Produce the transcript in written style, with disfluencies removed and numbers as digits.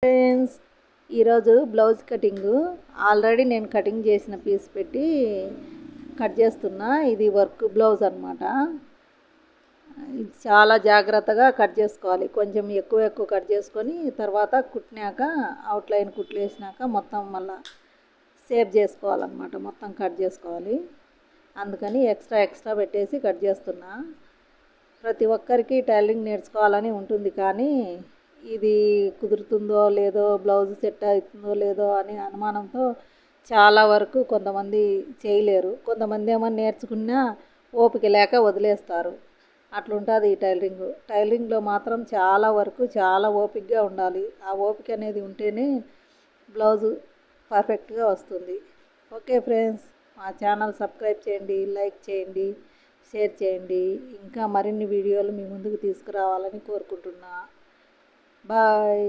Friends, ఈరోజు blouse cutting already నేను cutting చేసిన పీస్ పెట్టి కట్ చేస్తున్నా. ఇది వర్క్ బ్లౌజ్ అనమాట. ఇది చాలా జాగ్రత్తగా కట్ చేసుకోవాలి. కొంచెం ఎక్కువ కట్ చేసుకొని తర్వాత కుట్టినాక అవుట్లైన్ కుట్లు వేసినాక మొత్తం మళ్ళీ సేవ్ చేసుకోవాలన్నమాట. మొత్తం కట్ చేసుకోవాలి. అందుకని ఎక్స్ట్రా పెట్టేసి కట్ చేస్తున్నా. ప్రతి ఒక్కరికి టైలరింగ్ నేర్చుకోవాలని ఉంటుంది, కానీ ఇది కుదురుతుందో లేదో, బ్లౌజ్ సెట్ అవుతుందో లేదో అని అనుమానంతో చాలా వరకు కొంతమంది చేయలేరు. కొంతమంది ఏమో నేర్చుకున్నా ఓపిక లేక వదిలేస్తారు. అట్లుంటుంది ఈ టైలరింగ్లో మాత్రం చాలా వరకు చాలా ఓపికగా ఉండాలి. ఆ ఓపిక అనేది ఉంటేనే బ్లౌజు పర్ఫెక్ట్గా వస్తుంది. ఓకే ఫ్రెండ్స్, మా ఛానల్ సబ్స్క్రైబ్ చేయండి, లైక్ చేయండి, షేర్ చేయండి. ఇంకా మరిన్ని వీడియోలు మీ ముందుకు తీసుకురావాలని కోరుకుంటున్నా. బాయ్.